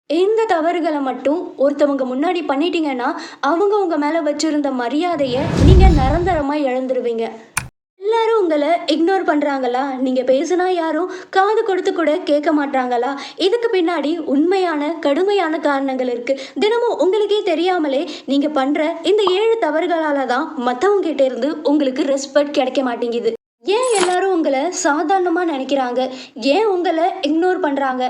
இந்த தவறுகள மட்டும் ஒருத்தவங்க முன்னாடி பண்ணிட்டீங்கன்னா, அவங்க உங்க மேல வச்சிருந்த மரியாதைய நீங்க நிரந்தரமா இழந்துருவீங்க. எல்லாரும் உங்கள இக்னோர் பண்றாங்களா? நீங்க பேசுனா யாரும் காது கொடுத்து கூட கேட்க மாட்றாங்களா? இதுக்கு பின்னாடி உண்மையான, கடுமையான காரணங்கள் இருக்கு. தினமும் உங்களுக்கே தெரியாமலே நீங்க பண்ற இந்த 7 தவறுகளால தான் மத்தவங்க கிட்ட இருந்து உங்களுக்கு ரெஸ்பெக்ட் கிடைக்க மாட்டேங்குது. ஏன் எல்லாரும் உங்கள சாதாரணமா நினைக்கிறாங்க? ஏன் உங்கள இக்னோர் பண்றாங்க?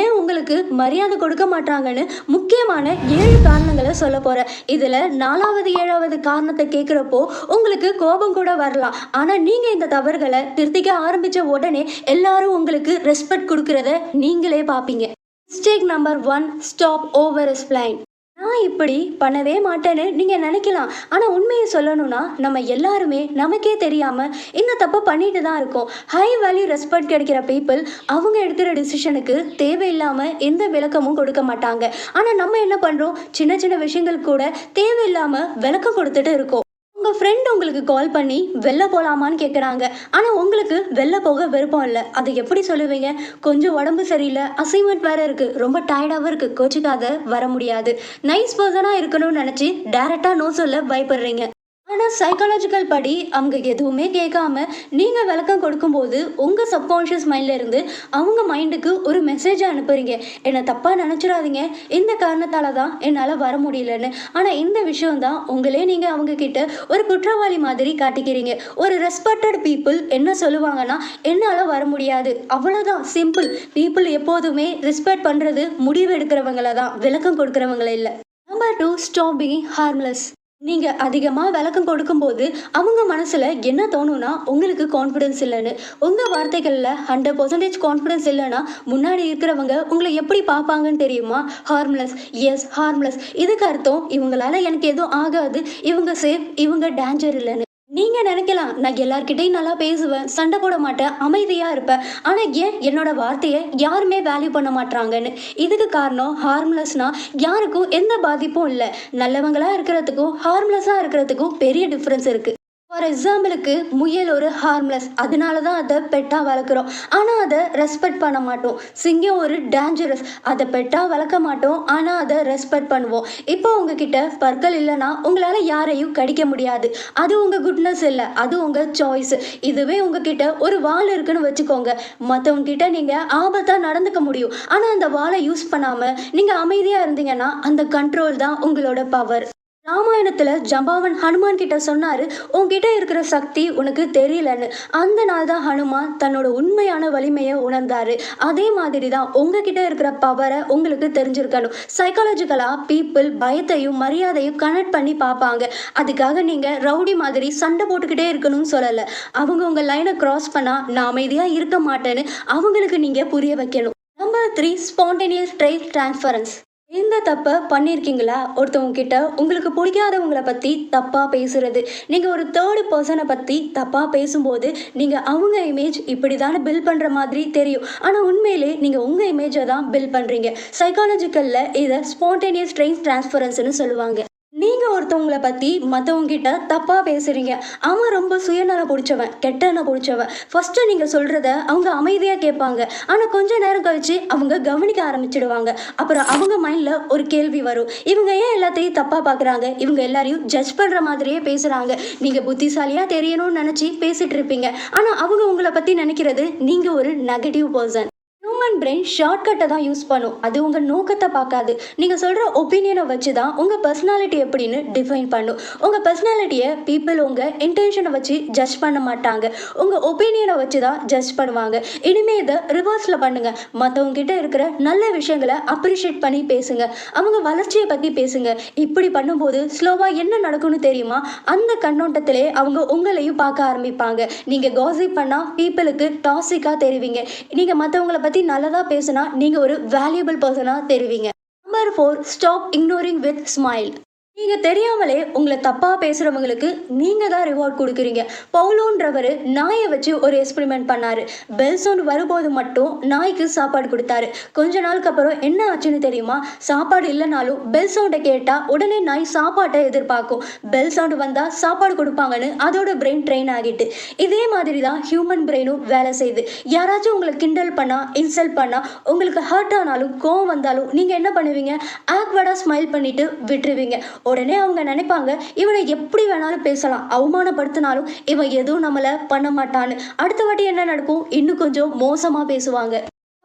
ஏன் உங்களுக்கு மரியாதை கொடுக்க மாட்றாங்கன்னு முக்கியமான 7 காரணங்கள சொல்லப் போறேன். இதுல 4வது, 7வது காரணத்த கேட்கிறப்போ உங்களுக்கு கோபம் கூட வரலாம். ஆனா நீங்க இந்த தவறுகள திருத்திக்க ஆரம்பிச்ச உடனே எல்லாரும் உங்களுக்கு ரெஸ்பெக்ட் குடுக்கிறத நீங்களே பார்ப்பீங்க. Mistake number 1, stop over explain. நான் இப்படி பண்ணவே மாட்டேன்னு நீங்க நினைக்கலாம். ஆனா உண்மையை சொல்லணும்னா நம்ம எல்லாருமே நமக்கே தெரியாம இந்த தப்பை பண்ணிட்டு தான் இருக்கோம். ஹை வேல்யூ ரெஸ்பெக்ட் கிடைக்கிற பீப்புள் அவங்க எடுக்கிற டிசிஷனுக்கு தேவையில்லாம எந்த விளக்கமும் கொடுக்க மாட்டாங்க. ஆனா நம்ம என்ன பண்றோம்? சின்ன சின்ன விஷயங்கள் கூட தேவையில்லாம விளக்கம் கொடுத்துட்டு இருக்கோம். உங்க ஃப்ரெண்ட் உங்களுக்கு கால் பண்ணி வெளில போலாமான்னு கேட்குறாங்க. ஆனா உங்களுக்கு வெளில போக விருப்பம் இல்ல. அதை எப்படி சொல்லுவீங்க? கொஞ்சம் உடம்பு சரியில்ல, அசைன்மெண்ட் வேற இருக்கு, ரொம்ப டயர்டாவும் இருக்கு, கோச்சுக்காத, வர முடியாது. நைஸ் பர்சனா இருக்கணும்னு நினைச்சு டைரக்டா நோ சொல்ல பயப்படுறீங்க. ஆனா சைக்காலஜிக்கல் படி அவங்க எதுவுமே கேட்காம நீங்க விளக்கம் கொடுக்கும்போது உங்க சப்கான்ஷியஸ் மைண்ட்ல இருந்து அவங்க மைண்டுக்கு ஒரு மெசேஜ் அனுப்புறீங்க. என்னை தப்பா நினைச்சிடாதீங்க, இந்த காரணத்தால தான் என்னால வர முடியலன்னு. ஆனா இந்த விஷயம் தான் உங்களே நீங்க அவங்க கிட்ட ஒரு குற்றவாளி மாதிரி காட்டிக்கிறீங்க. ஒரு ரெஸ்பெக்டட் பீப்புள் என்ன சொல்லுவாங்கன்னா, என்னால வர முடியாது, அவ்வளவுதான், சிம்பிள். பீப்புள் எப்போதுமே ரெஸ்பெக்ட் பண்றது முடிவு எடுக்கிறவங்கள தான், விளக்கம் கொடுக்கறவங்கள இல்ல. Number 2, stop being harmless. நீங்க அதிகமா விளக்கம் கொடுக்கும்போது அவங்க மனசுல என்ன தோணும்னா, உங்களுக்கு கான்ஃபிடன்ஸ் இல்லைன்னு. உங்க வார்த்தைகள்ல 100% கான்ஃபிடன்ஸ் இல்லைன்னா முன்னாடி இருக்கிறவங்க உங்களை எப்படி பார்ப்பாங்கன்னு தெரியுமா? ஹார்ம்லெஸ். Yes, harmless. இதுக்கு அர்த்தம் இவங்களால எனக்கு எதுவும் ஆகாது, இவங்க சேஃப், இவங்க டேஞ்சர் இல்லைன்னு. நீங்க நினைக்கலாம், நான் எல்லார்கிட்டையும் நல்லா பேசுவேன், சண்டை போட மாட்டேன், அமைதியா இருப்பேன். ஆனா ஏன் என்னோட வார்த்தையை யாருமே வேல்யூ பண்ண மாட்றாங்கன்னு? இதுக்கு காரணம் ஹார்ம்லெஸ்னா யாருக்கும் எந்த பாதிப்பும் இல்லை. நல்லவங்களா இருக்கிறதுக்கும் ஹார்ம்லெஸ்ஸா இருக்கிறதுக்கும் பெரிய டிஃப்ரென்ஸ் இருக்கு. ஃபார் எக்ஸாம்பிளுக்கு முயல் ஒரு ஹார்ம்லெஸ், அதனால தான் அதை பெட்டாக வளர்க்குறோம். ஆனால் அதை ரெஸ்பெக்ட் பண்ண மாட்டோம். சிங்கம் ஒரு டேஞ்சரஸ், அதை பெட்டாக வளர்க்க மாட்டோம், ஆனால் அதை ரெஸ்பெக்ட் பண்ணுவோம். இப்போ உங்ககிட்ட பற்கள் இல்லைன்னா உங்களால் யாரையும் கடிக்க முடியாது. அது உங்கள் குட்னஸ் இல்லை, அது உங்கள் சாய்ஸ். இதுவே உங்ககிட்ட ஒரு வால் இருக்குன்னு வச்சுக்கோங்க, மற்றவங்க கிட்ட நீங்கள் ஆபத்தாக நடந்துக்க முடியும். ஆனால் அந்த வாலை யூஸ் பண்ணாமல் நீங்கள் அமைதியாக இருந்தீங்கன்னா அந்த கண்ட்ரோல் தான் உங்களோட பவர். ராமாயணத்துல ஜம்பாவன் ஹனுமான் கிட்ட சொன்னாரு, உன்கிட்ட இருக்கிற சக்தி உனக்கு தெரியலன்னு. அந்த நாள் தான் ஹனுமான் தன்னோட உண்மையான வலிமையை உணர்ந்தாரு. அதே மாதிரி தான் உங்ககிட்ட இருக்கிற பவரை உங்களுக்கு தெரிஞ்சிருக்கணும். சைக்காலஜிக்கலா பீப்புள் பயத்தையும் மரியாதையும் கனெக்ட் பண்ணி பார்ப்பாங்க. அதுக்காக நீங்க ரவுடி மாதிரி சண்டை போட்டுக்கிட்டே இருக்கணும்னு சொல்லலை. அவங்க உங்க லைனை கிராஸ் பண்ணா நான் அமைதியா இருக்க மாட்டேன்னு அவங்களுக்கு நீங்க புரிய வைக்கணும். Number 3, spontaneous trait transference. இந்த தப்பை பண்ணியிருக்கீங்களா? ஒருத்தவங்க கிட்ட உங்களுக்கு பிடிக்காதவங்கள பற்றி தப்பாக பேசுறது. நீங்கள் ஒரு தேர்டு பர்சனை பற்றி தப்பாக பேசும்போது நீங்கள் அவங்க இமேஜ் இப்படி தானே பில்ட் பண்ணுற மாதிரி தெரியும். ஆனால் உண்மையிலே நீங்கள் உங்கள் இமேஜை தான் பில்ட் பண்ணுறீங்க. சைக்காலஜிக்கலில் இதை ஸ்பான்டேனியஸ் ட்ரெயின் டிரான்ஸ்ஃபரன்ஸ்னு சொல்லுவாங்க. நீங்கள் ஒருத்தவங்களை பற்றி மற்றவங்கிட்ட தப்பாக பேசுகிறீங்க. அவன் ரொம்ப சுயநலம் பிடிச்சவன், கெட்டெண்ணம் பிடிச்சவன். ஃபஸ்ட்டு நீங்கள் சொல்கிறத அவங்க அமைதியாக கேட்பாங்க. ஆனால் கொஞ்ச நேரம் கழித்து அவங்க கவனிக்க ஆரம்பிச்சிடுவாங்க. அப்புறம் அவங்க மைண்டில் ஒரு கேள்வி வரும், இவங்க ஏன் எல்லாத்தையும் தப்பாக பார்க்குறாங்க, இவங்க எல்லாரையும் ஜட்ஜ் பண்ணுற மாதிரியே பேசுகிறாங்க. நீங்கள் புத்திசாலியாக தெரியணும்னு நினச்சி பேசிகிட்டு இருப்பீங்க. ஆனால் அவங்க உங்களை பற்றி நினைக்கிறது நீங்கள் ஒரு நெகட்டிவ் பர்சன். ஹியூமன் பிரெயின் ஷார்ட்கட்டை தான் யூஸ் பண்ணும், அது உங்கள் நோக்கத்தை பார்க்காது. நீங்கள் சொல்கிற ஒப்பீனியனை வச்சு தான் உங்கள் பர்சனாலிட்டி எப்படின்னு டிஃபைன் பண்ணும். உங்கள் பர்சனாலிட்டியை பீப்புள் உங்கள் இன்டென்ஷனை வச்சு ஜட்ஜ் பண்ண மாட்டாங்க, உங்கள் ஒப்பீனியனை வச்சு தான் ஜட்ஜ் பண்ணுவாங்க. இனிமேல் இதை ரிவர்ஸில் பண்ணுங்கள். மற்றவங்க கிட்ட இருக்கிற நல்ல விஷயங்களை அப்ரிஷியேட் பண்ணி பேசுங்க, அவங்க வளர்ச்சியை பற்றி பேசுங்க. இப்படி பண்ணும்போது ஸ்லோவாக என்ன நடக்கும்னு தெரியுமா? அந்த கண்ணோட்டத்திலே அவங்க உங்களையும் பார்க்க ஆரம்பிப்பாங்க. நீங்கள் காசிப் பண்ணால் பீப்புளுக்கு டாக்ஸிக்காக தெரிவிங்க. நீங்கள் மற்றவங்கள பற்றி நல்லதாக பேசுனா நீங்கள் ஒரு வேல்யூபிள் பர்சனாக தெரிவிங்க. Number 4, stop ignoring with smile. நீங்க தெரியாமலே உங்கள தப்பா பேசுறவங்களுக்கு நீங்க தான் ரிவார்ட் குடுக்குறீங்க. பவுலோன்றவரு நாய வச்சு ஒரு எக்ஸ்பெரிமெண்ட் பண்ணாரு. பெல் சவுண்ட் வரும்போது மட்டும் நாய்க்கு சாப்பாடு குடுத்தாரு. கொஞ்ச நாளுக்கு அப்புறம் என்ன ஆச்சுன்னு தெரியுமா? சாப்பாடு இல்லனாலும் பெல் சவுண்ட கேட்டா உடனே நாய் சாப்பாட்ட எதிர்பார்க்கும். பெல் சவுண்ட் வந்தா சாப்பாடு குடுப்பாங்கன்னு அதோட பிரெயின் ட்ரெயின் ஆகிட்டு. இதே மாதிரி தான் ஹியூமன் பிரெயினும் வேலை செய்யுது. யாராச்சும் உங்கள கிண்டல் பண்ணா, இன்சல்ட் பண்ணா, உங்களுக்கு ஹர்ட் ஆனாலும், கோவம் வந்தாலும் நீங்க என்ன பண்ணுவீங்க? ஆக்வர்டா ஸ்மைல் பண்ணிட்டு விட்டுருவீங்க. உடனே அவங்க நினைப்பாங்க, இவனை எப்படி வேணாலும் பேசலாம், அவமானப்படுத்தினாலும் இவன் எதுவும் நம்மள பண்ண மாட்டான்னு. அடுத்த வாட்டி என்ன நடக்கும்? இன்னும் கொஞ்சம் மோசமா பேசுவாங்க.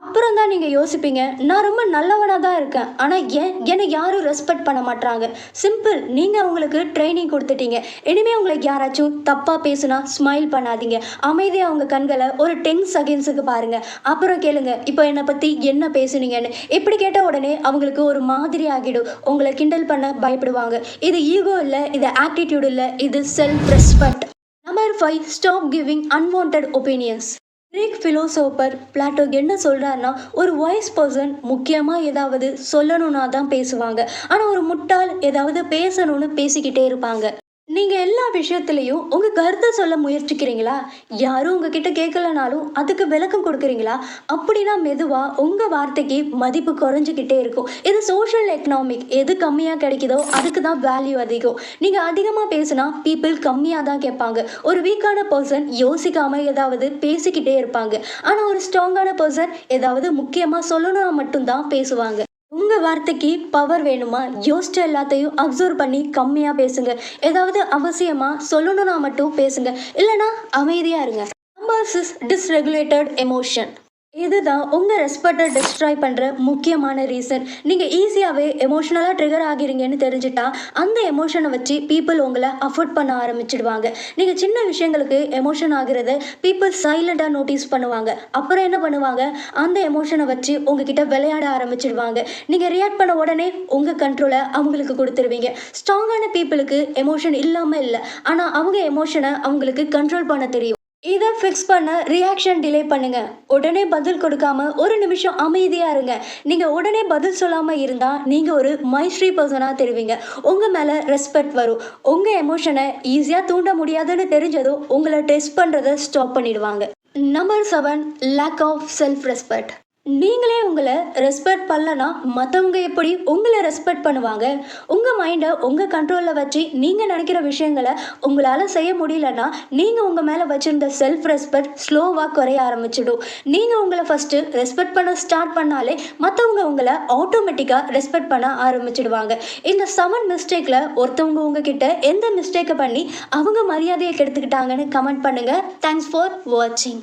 அப்புறம் தான் நீங்க யோசிப்பீங்க, நான் ரொம்ப நல்லவனா தான் இருக்கேன், ஆனா ஏன் என்னை யாரும் ரெஸ்பெக்ட் பண்ண மாட்றாங்க? சிம்பிள், நீங்க அவங்களுக்கு ட்ரைனிங் கொடுத்துட்டீங்க. இனிமே உங்களுக்கு யாராச்சும் தப்பா பேசுனா ஸ்மைல் பண்ணாதீங்க. அமைதியா அவங்க கண்களை ஒரு 10 செகண்ட்ஸுக்கு பாருங்க. அப்புறம் கேளுங்க, இப்போ என்னை பத்தி என்ன பேசுனீங்கன்னு. இப்படி கேட்ட உடனே அவங்களுக்கு ஒரு மாதிரி ஆகிடும். உங்களை கிண்டல் பண்ண பயப்படுவாங்க. இது ஈகோ இல்லை, இது ஆட்டிடியூட் இல்லை, இது self respect. Number 5, stop giving unwanted opinions. Greek philosopher Plato என்ன சொல்றாருன்னா, ஒரு வாய்ஸ் பர்சன் முக்கியமாக ஏதாவது சொல்லணும்னா தான் பேசுவாங்க, ஆனால் ஒரு முட்டாள் ஏதாவது பேசணும்னு பேசிக்கிட்டே இருப்பாங்க. நீங்க எல்லா விஷயத்திலையும் உங்க கருத்தை சொல்ல முயற்சிக்கிறீங்களா? யாரும் உங்ககிட்ட கேட்கலனாலும் அதுக்கு விளக்கம் கொடுக்குறீங்களா? அப்படின்னா மெதுவா உங்க வார்த்தைக்கு மதிப்பு குறைஞ்சிக்கிட்டே இருக்கும். இது சோஷியல் எக்கனாமிக். எது கம்மியா கிடைக்குதோ அதுக்கு தான் வேல்யூ அதிகம். நீங்க அதிகமா பேசினா பீப்புள் கம்மியா தான் கேட்பாங்க. ஒரு வீக்கான பர்சன் யோசிக்காம ஏதாவது பேசிக்கிட்டே இருப்பாங்க. ஆனா ஒரு ஸ்ட்ராங்கான பர்சன் ஏதாவது முக்கியமா சொல்லணும்னா மட்டும்தான் பேசுவாங்க. உங்க வார்த்தைக்கு பவர் வேணுமா? யோசிச்சு எல்லாத்தையும் அப்சர்வ் பண்ணி கம்மியா பேசுங்க. ஏதாவது அவசியமா சொல்லணும்னா மட்டும் பேசுங்க. இல்லைன்னா அமைதியா இருங்க. Number 6, dysregulated emotion. இதுதான் உங்க ரெஸ்பெக்டை டிஸ்ட்ராய் பண்ற முக்கியமான ரீசன். நீங்க ஈஸியாவே எமோஷனலா ட்ரிகர் ஆகிறீங்கன்னு தெரிஞ்சுட்டா அந்த எமோஷனை வச்சு பீப்புள் உங்களை அஃபோர்ட் பண்ண ஆரம்பிச்சிடுவாங்க. நீங்க சின்ன விஷயங்களுக்கு எமோஷன் ஆகிறத பீப்புள் சைலண்டா நோட்டீஸ் பண்ணுவாங்க. அப்புறம் என்ன பண்ணுவாங்க? அந்த எமோஷனை வச்சு உங்ககிட்ட விளையாட ஆரம்பிச்சிடுவாங்க. நீங்க ரியாக்ட் பண்ண உடனே உங்க கண்ட்ரோலை அவங்களுக்கு கொடுத்துருவீங்க. ஸ்ட்ராங்கான பீப்புளுக்கு எமோஷன் இல்லாம இல்லை, ஆனா அவங்க எமோஷனை அவங்களுக்கு கண்ட்ரோல் பண்ண தெரியும். இதை ஃபிக்ஸ் பண்ண ரியாக்ஷன் டிலே பண்ணுங்க. உடனே பதில் கொடுக்காம ஒரு நிமிஷம் அமைதியா இருங்க. நீங்க உடனே பதில் சொல்லாம இருந்தா நீங்க ஒரு மைஸ்ட்ரி பர்சனா தெரிவிங்க. உங்க மேல ரெஸ்பெக்ட் வரும். உங்க எமோஷனை ஈஸியா தூண்ட முடியாதுன்னு தெரிஞ்சதும் உங்களை டெஸ்ட் பண்றதை ஸ்டாப் பண்ணிடுவாங்க. Number 7, lack of self respect. நீங்களே உங்களை ரெஸ்பெக்ட் பண்ணலனா மற்றவங்க எப்படி உங்களை ரெஸ்பெக்ட் பண்ணுவாங்க? உங்கள் மைண்டை உங்கள் கண்ட்ரோலில் வச்சு நீங்கள் நினைக்கிற விஷயங்களை உங்களால் செய்ய முடியலன்னா நீங்கள் உங்கள் மேலே வச்சுருந்த செல்ஃப் ரெஸ்பெக்ட் ஸ்லோவாக குறைய ஆரம்பிச்சிடும். நீங்கள் உங்களை ஃபஸ்ட்டு ரெஸ்பெக்ட் பண்ண ஸ்டார்ட் பண்ணாலே மற்றவங்க உங்களை ஆட்டோமேட்டிக்காக ரெஸ்பெக்ட் பண்ண ஆரம்பிச்சிடுவாங்க. இந்த 7 மிஸ்டேக்கில் ஒருத்தவங்க உங்ககிட்ட எந்த மிஸ்டேக்கை பண்ணி அவங்க மரியாதையை கெடுத்துக்கிட்டாங்கன்னு கமெண்ட் பண்ணுங்கள். தேங்க்ஸ் ஃபார் வாட்சிங்.